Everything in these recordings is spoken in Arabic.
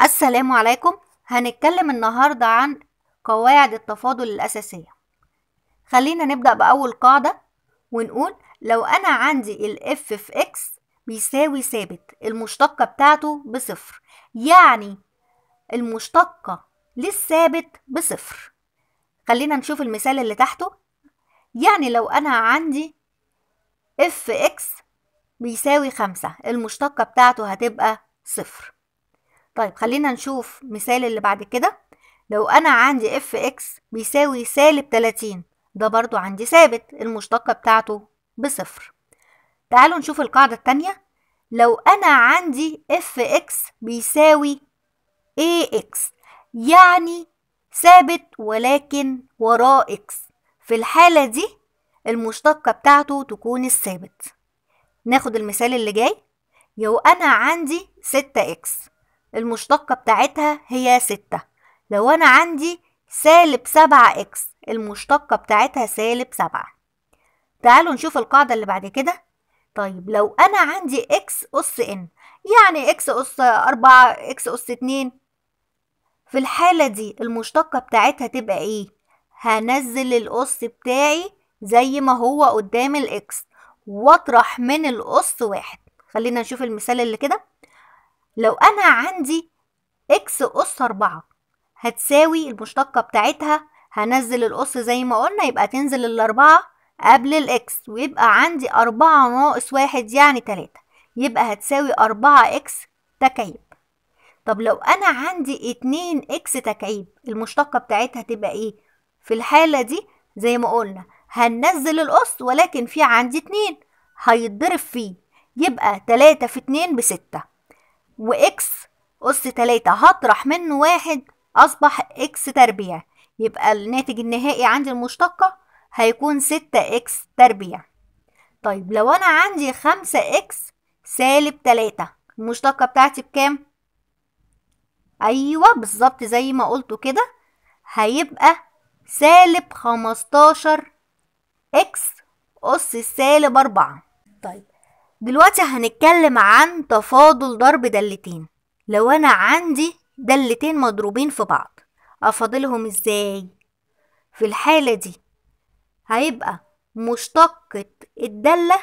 السلام عليكم. هنتكلم النهاردة عن قواعد التفاضل الأساسية. خلينا نبدأ بأول قاعدة ونقول لو أنا عندي ال f في x بيساوي ثابت المشتقة بتاعته بصفر، يعني المشتقة للثابت بصفر. خلينا نشوف المثال اللي تحته. يعني لو أنا عندي f x بيساوي 5 المشتقة بتاعته هتبقى صفر. طيب خلينا نشوف مثال اللي بعد كده. لو أنا عندي f(x) بيساوي -30، ده برضو عندي ثابت المشتقة بتاعته بصفر. تعالوا نشوف القاعدة التانية. لو أنا عندي f(x) بيساوي ax، يعني ثابت ولكن وراه x، في الحالة دي المشتقة بتاعته تكون الثابت. ناخد المثال اللي جاي. لو أنا عندي 6x المشتقة بتاعتها هي 6. لو أنا عندي -7x المشتقة بتاعتها -7. تعالوا نشوف القاعدة اللي بعد كده. طيب لو أنا عندي x أس n، يعني x أس 4 x أس 2، في الحالة دي المشتقة بتاعتها تبقى إيه؟ هنزل الأس بتاعي زي ما هو قدام الإكس واطرح من الأس 1. خلينا نشوف المثال اللي كده. لو أنا عندي x أس 4 هتساوي المشتقة بتاعتها، هنزل الأس زي ما قلنا، يبقى تنزل الأربعة قبل الإكس ويبقى عندي 4 ناقص 1 يعني 3، يبقى هتساوي 4x تكعيب. طب لو أنا عندي 2x تكعيب المشتقة بتاعتها تبقى إيه؟ في الحالة دي زي ما قلنا هننزل الأس، ولكن في عندي 2 هيتضرب فيه، يبقى 3 في 2 ب6، وإكس أس 3 هطرح منه 1 أصبح إكس تربيع، يبقى الناتج النهائي عندي المشتقة هيكون 6x تربيع. طيب لو أنا عندي 5x -3 المشتقة بتاعتي بكام؟ أيوة بالظبط زي ما قلته كده، هيبقى -15x أس -4. طيب دلوقتي هنتكلم عن تفاضل ضرب دالتين. لو أنا عندي دالتين مضروبين في بعض أفاضلهم إزاي؟ في الحالة دي هيبقى مشتقة الدالة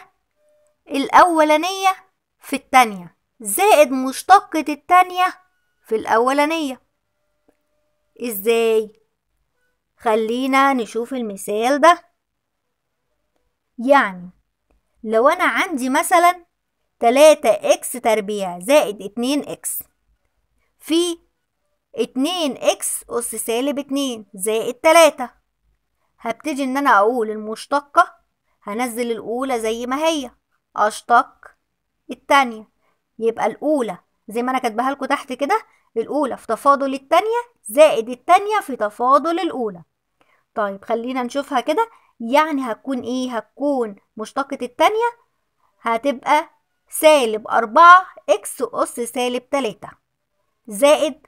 الأولانية في التانية زائد مشتقة التانية في الأولانية. إزاي؟ خلينا نشوف المثال ده. يعني لو أنا عندي مثلا 3x تربيع زائد 2x في 2x أس -2 زائد 3، هبتدي إن أنا أقول المشتقة، هنزل الأولى زي ما هي أشتق التانية، يبقى الأولى زي ما أنا كاتباها لكم تحت كده، الأولى في تفاضل التانية زائد التانية في تفاضل الأولى. طيب خلينا نشوفها كده. يعني هتكون إيه؟ هتكون مشتقة التانية هتبقى -4x أس -3 زائد،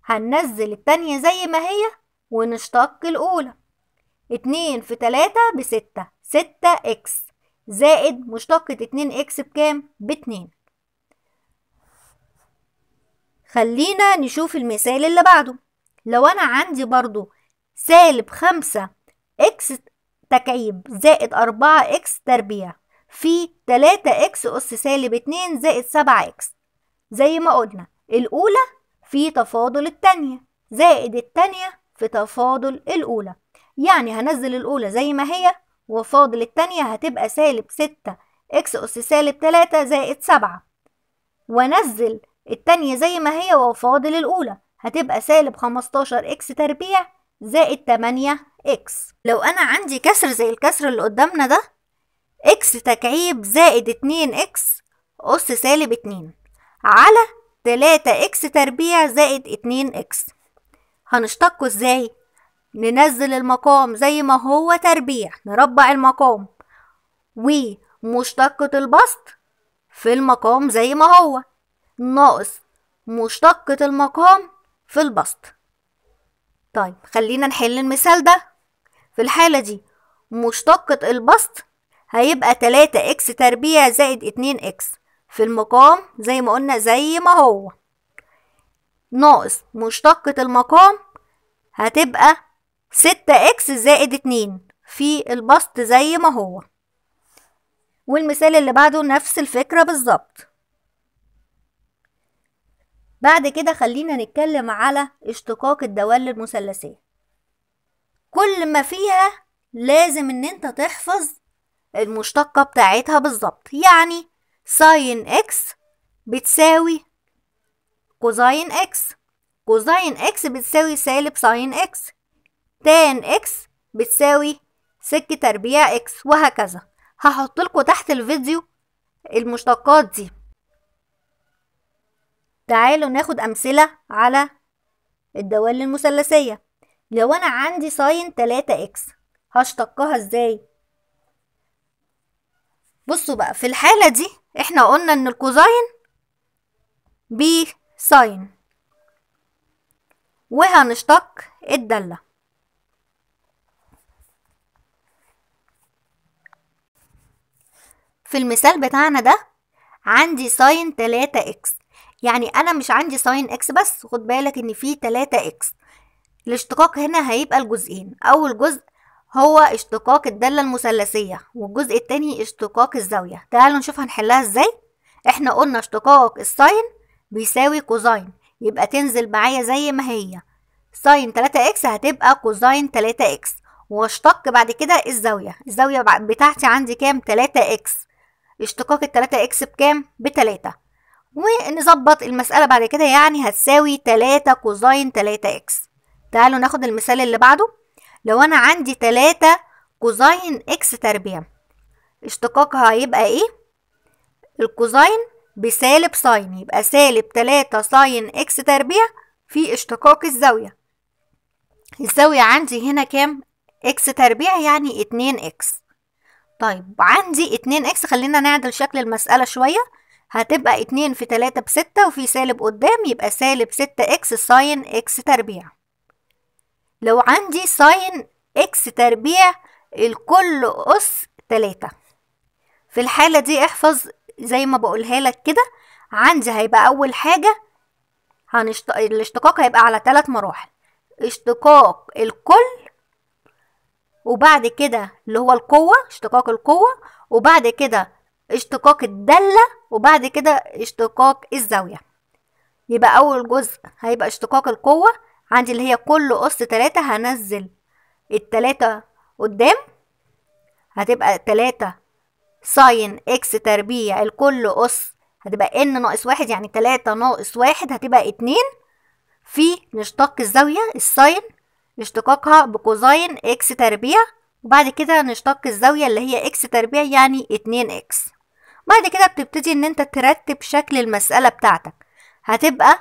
هننزل التانية زي ما هي ونشتق الأولى، 2 في 3 ب6، 6x زائد مشتقة 2x بكام؟ ب2. خلينا نشوف المثال اللي بعده. لو أنا عندي برضو -5x تكعيب زائد 4x تربيع في 3x أس -2 زائد 7x، زي ما قلنا الأولى في تفاضل التانية زائد التانية في تفاضل الأولى، يعني هنزل الأولى زي ما هي وفاضل التانية هتبقى -6x أس -3 زائد 7، ونزل التانية زي ما هي وفاضل الأولى هتبقى -15x تربيع زائد 8x. لو أنا عندي كسر زي الكسر اللي قدامنا ده، x تكعيب زائد 2x أس -2 على 3x تربيع زائد 2x، هنشتقه ازاي؟ ننزل المقام زي ما هو تربيع، نربع المقام، ومشتقة البسط في المقام زي ما هو ناقص مشتقة المقام في البسط. طيب خلينا نحل المثال ده. في الحالة دي مشتقة البسط هيبقى 3x تربيع زائد 2x في المقام زي ما قلنا زي ما هو، ناقص مشتقة المقام هتبقى 6x زائد 2 في البسط زي ما هو. والمثال اللي بعده نفس الفكرة بالظبط. بعد كده خلينا نتكلم على اشتقاق الدوال المثلثية. كل ما فيها لازم ان انت تحفظ المشتقة بتاعتها بالظبط. يعني ساين اكس بتساوي كوزاين اكس، كوزاين اكس بتساوي سالب ساين اكس، تان اكس بتساوي سك تربيع اكس، وهكذا. هحط لكم تحت الفيديو المشتقات دي. تعالوا ناخد امثلة على الدوال المثلثية. لو انا عندي ساين 3 اكس هشتقها ازاي؟ بصوا بقى، في الحالة دي احنا قلنا ان الكوزاين بساين، وهنشتق الدالة. في المثال بتاعنا ده عندي ساين 3 اكس، يعني انا مش عندي ساين اكس بس، خد بالك ان في 3 اكس. الاشتقاق هنا هيبقى الجزئين، اول جزء هو اشتقاق الدالة المثلثية، والجزء التاني اشتقاق الزاوية. تعالوا نشوف هنحلها ازاي. احنا قلنا اشتقاق الساين بيساوي كوزاين، يبقى تنزل معايا زي ما هي، ساين 3 اكس هتبقى كوزاين 3 اكس، واشتق بعد كده الزاوية. الزاوية بتاعتي عندي كام؟ 3 اكس. اشتقاق ال 3 اكس بكام؟ ب3. ونظبط المسألة بعد كده، يعني هتساوي 3 كوزاين 3 اكس. تعالوا ناخد المثال اللي بعده. لو انا عندي 3 كوزاين اكس تربيع، اشتقاقها هيبقى ايه؟ الكوزاين بسالب ساين، يبقى سالب 3 ساين اكس تربيع في اشتقاق الزاوية. الزاوية عندي هنا كام؟ اكس تربيع، يعني 2 اكس. طيب عندي 2 اكس، خلينا نعدل شكل المسألة شوية. هتبقى 2 في 3 ب6، وفي سالب قدام، يبقى سالب 6 اكس ساين اكس تربيع. لو عندي ساين اكس تربيع الكل أس 3، في الحالة دي احفظ زي ما بقولها لك كده. عندي هيبقى أول حاجة الاشتقاق هيبقى على 3 مراحل: اشتقاق الكل، وبعد كده اللي هو القوة، اشتقاق القوة، وبعد كده اشتقاق الدالة، وبعد كده اشتقاق الزاوية. يبقى أول جزء هيبقى اشتقاق القوة، عندي اللي هي كل أس 3، هنزل ال3 قدام، هتبقى 3 ساين اكس تربيع الكل أس، هتبقى ان ناقص 1، يعني 3 ناقص 1 هتبقى 2. في نشتق الزاوية الساين اشتقاقها بكوزاين اكس تربيع، وبعد كده نشتق الزاوية اللي هي اكس تربيع، يعني 2 اكس. بعد كده بتبتدي ان انت ترتب شكل المسألة بتاعتك. هتبقى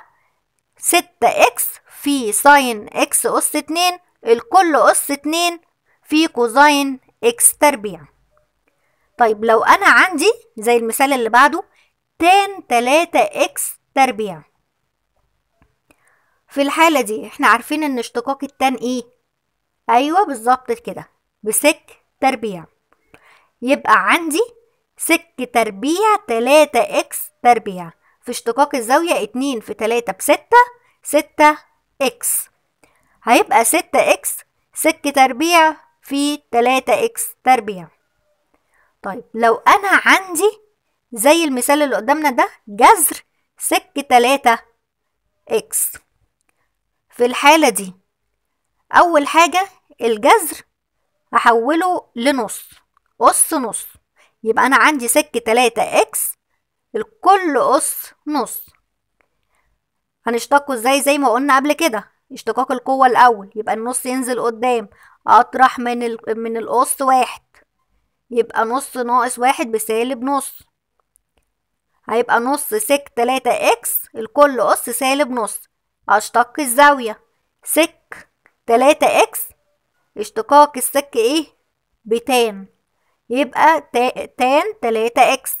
6 اكس في ساين اكس أس 2 الكل أس 2 في كوزاين اكس تربيع. طيب لو انا عندي زي المثال اللي بعده تان 3 اكس تربيع، في الحالة دي احنا عارفين ان اشتقاق التان ايه؟ ايوه بالظبط كده، بسك تربيع. يبقى عندي سك تربيع 3 اكس تربيع في اشتقاق الزاوية 2 في 3 ب6، 6 اكس. هيبقى 6 اكس سك تربيع في 3 اكس تربيع. طيب لو انا عندي زي المثال اللي قدامنا ده جذر سك 3 اكس، في الحالة دي اول حاجة الجذر هحوله لنص، أس نص. يبقى أنا عندي سك 3 اكس الكل أس نص. هنشتقه ازاي؟ زي ما قلنا قبل كده، اشتقاق القوة الأول، يبقى النص ينزل قدام، أطرح من الأس 1، يبقى نص ناقص 1 بسالب نص. هيبقى نص سك 3 اكس الكل أس سالب نص. أشتق الزاوية سك 3 اكس اشتقاق السك ايه؟ بتان، يبقى تان 3 اكس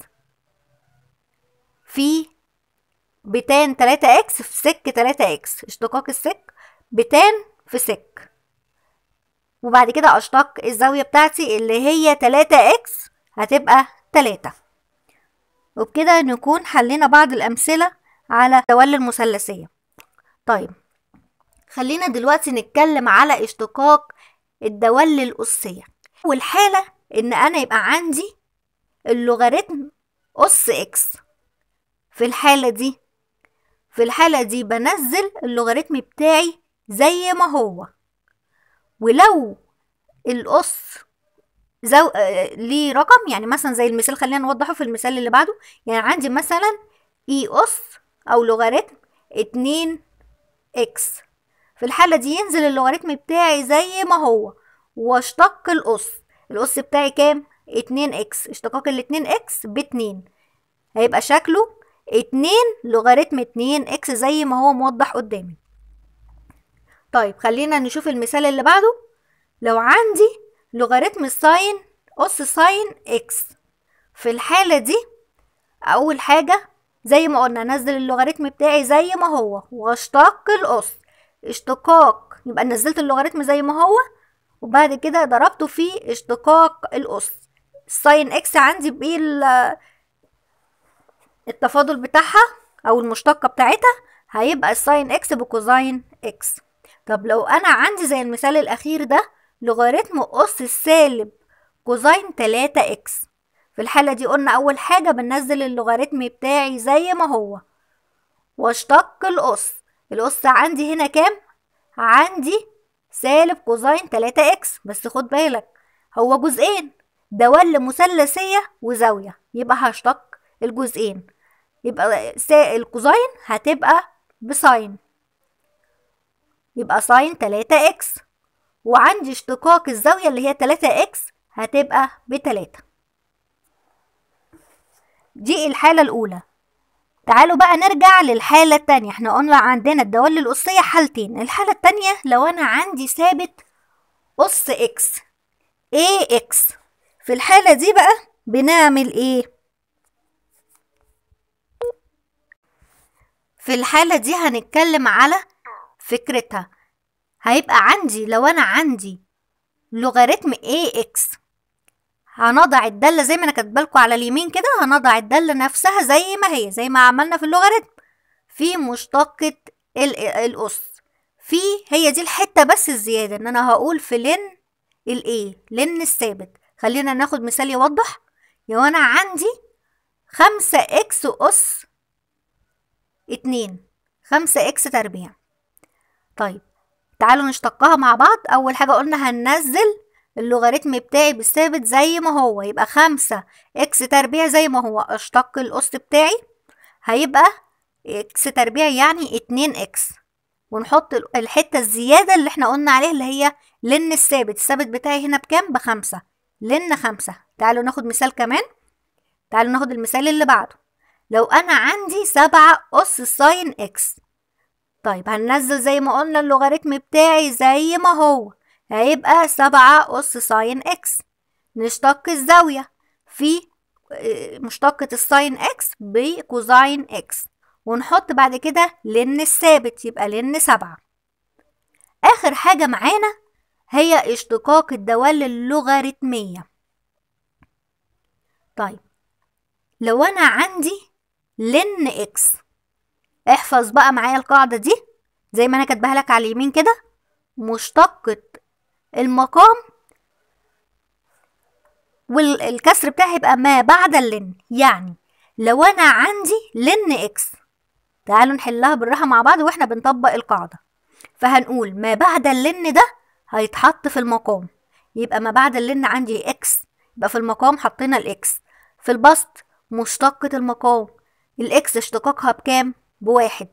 في بتان 3 اكس في سك 3 اكس، اشتقاق السك بتان في سك. وبعد كده اشتق الزاوية بتاعتي اللي هي 3 اكس هتبقى 3. وبكده نكون حلينا بعض الأمثلة على الدوال المثلثية. طيب خلينا دلوقتي نتكلم على اشتقاق الدوال الأسية. أول حالة إن أنا يبقى عندي اللوغاريتم أس إكس. في الحالة دي بنزل اللوغاريتم بتاعي زي ما هو، ولو الأس ليه رقم، يعني مثلا زي المثال، خلينا نوضحه في المثال اللي بعده. يعني عندي مثلا اي أس أو لوغاريتم 2 إكس. في الحالة دي ينزل اللوغاريتم بتاعي زي ما هو واشتق الأس بتاعي كام؟ 2 إكس. اشتقاق ال2 إكس ب2 هيبقى شكله 2 لوغاريتم 2 إكس زي ما هو موضح قدامي. طيب خلينا نشوف المثال اللي بعده. لو عندي لوغاريتم الساين أس ساين إكس، في الحالة دي أول حاجة زي ما قلنا نزل اللوغاريتم بتاعي زي ما هو واشتق الأس. اشتقاق يبقى نزلت اللوغاريتم زي ما هو وبعد كده ضربته في اشتقاق الأس. الساين إكس عندي بإيه التفاضل بتاعها أو المشتقة بتاعتها؟ هيبقى الساين إكس بكوزاين إكس. طب لو أنا عندي زي المثال الأخير ده لوغاريتم أس السالب كوزاين 3 إكس، في الحالة دي قلنا أول حاجة بننزل اللوغاريتم بتاعي زي ما هو واشتق الأس عندي هنا كام؟ عندي سالب كوزاين 3 إكس، بس خد بالك هو جزئين، دوال مثلثية وزاوية، يبقى هشتق الجزئين. يبقى الكوزاين هتبقى بساين، يبقى ساين 3 إكس، وعندي اشتقاق الزاوية اللي هي 3 إكس هتبقى ب3. دي الحالة الأولى. تعالوا بقى نرجع للحالة التانية. احنا قلنا عندنا الدوال الأسية حالتين. الحالة التانية لو أنا عندي ثابت أس إكس AX، في الحالة دي بقى بنعمل إيه؟ في الحالة دي هنتكلم على فكرتها. هيبقى عندي لو أنا عندي لوغاريتم AX، هنضع الدالة زي ما أنا كاتبالكوا على اليمين كده، هنضع الدالة نفسها زي ما هي، زي ما عملنا في اللوغاريتم في مشتقة الأس. هي دي الحتة بس الزيادة، إن أنا هقول في لن الثابت. خلينا ناخد مثال يوضح. لو أنا عندي 5 إكس أس 2، 5 إكس تربيع. طيب تعالوا نشتقها مع بعض. أول حاجة قلنا هننزل اللوغاريتم بتاعي بالثابت زي ما هو، يبقى 5 إكس تربيع زي ما هو. أشتق الأس بتاعي هيبقى إكس تربيع يعني 2 إكس، ونحط الحتة الزيادة اللي احنا قلنا عليها اللي هي لن الثابت بتاعي هنا بكام؟ ب5، لن 5. تعالوا ناخد مثال كمان. تعالوا ناخد المثال اللي بعده. لو أنا عندي 7 أس ساين إكس، طيب هننزل زي ما قلنا اللوغاريتم بتاعي زي ما هو، هيبقى 7 أس ساين إكس. نشتق الزاوية في مشتقة الساين إكس بكوزاين إكس، ونحط بعد كده لن الثابت يبقى لن 7. آخر حاجة معانا هي اشتقاق الدوال اللوغاريتمية. طيب لو أنا عندي لن إكس، احفظ بقى معايا القاعدة دي زي ما أنا كاتباها لك على اليمين كده. مشتقة المقام والكسر بتاعي يبقى ما بعد اللن. يعني لو أنا عندي لن إكس، تعالوا نحلها بالراحة مع بعض واحنا بنطبق القاعدة. فهنقول ما بعد اللن ده هيتحط في المقام، يبقى ما بعد اللن عندي إكس، يبقى في المقام حطينا الإكس. في البسط مشتقة المقام الإكس اشتقاقها بكام؟ ب1،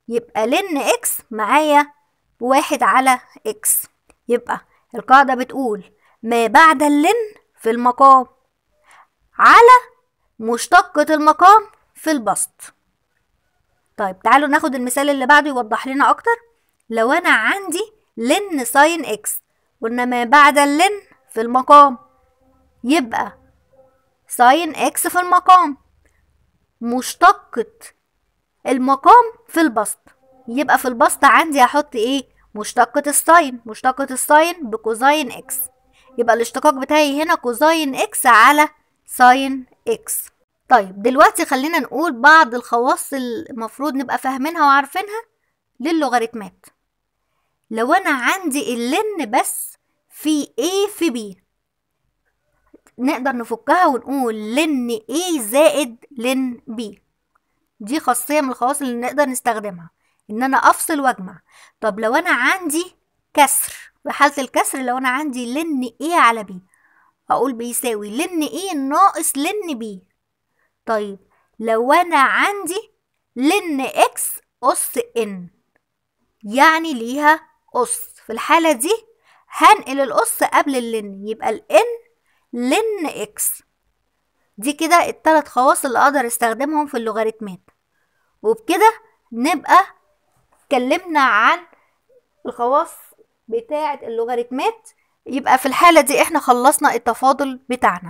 يبقى لن إكس معايا 1 على إكس. يبقى القاعدة بتقول ما بعد اللن في المقام على مشتقة المقام في البسط. طيب تعالوا ناخد المثال اللي بعده يوضح لنا أكتر. لو أنا عندي لن ساين إكس، قلنا ما بعد اللن في المقام يبقى ساين إكس في المقام، مشتقة المقام في البسط، يبقى في البسط عندي هحط ايه؟ مشتقة الساين بكوزاين إكس، يبقى الاشتقاق بتاعي هنا كوزاين إكس على ساين إكس. طيب دلوقتي خلينا نقول بعض الخواص المفروض نبقى فاهمينها وعارفينها للوغاريتمات. لو أنا عندي اللن بس في A في B، نقدر نفكها ونقول لن A زائد لن B. دي خاصية من الخواص اللي نقدر نستخدمها، إن أنا أفصل وأجمع. طب لو أنا عندي كسر، في حالة الكسر لو أنا عندي لن A على B، أقول بيساوي لن A ناقص لن B. طيب لو أنا عندي لن X أس N، يعني ليها أس، في الحالة دي هنقل الأس قبل اللن، يبقى الN لن X. دي كده الثلاث خواص اللي أقدر استخدمهم في اللوغاريتمات. وبكده نبقى اتكلمنا عن الخواص بتاعة اللوغاريتمات. يبقى في الحالة دي احنا خلصنا التفاضل بتاعنا.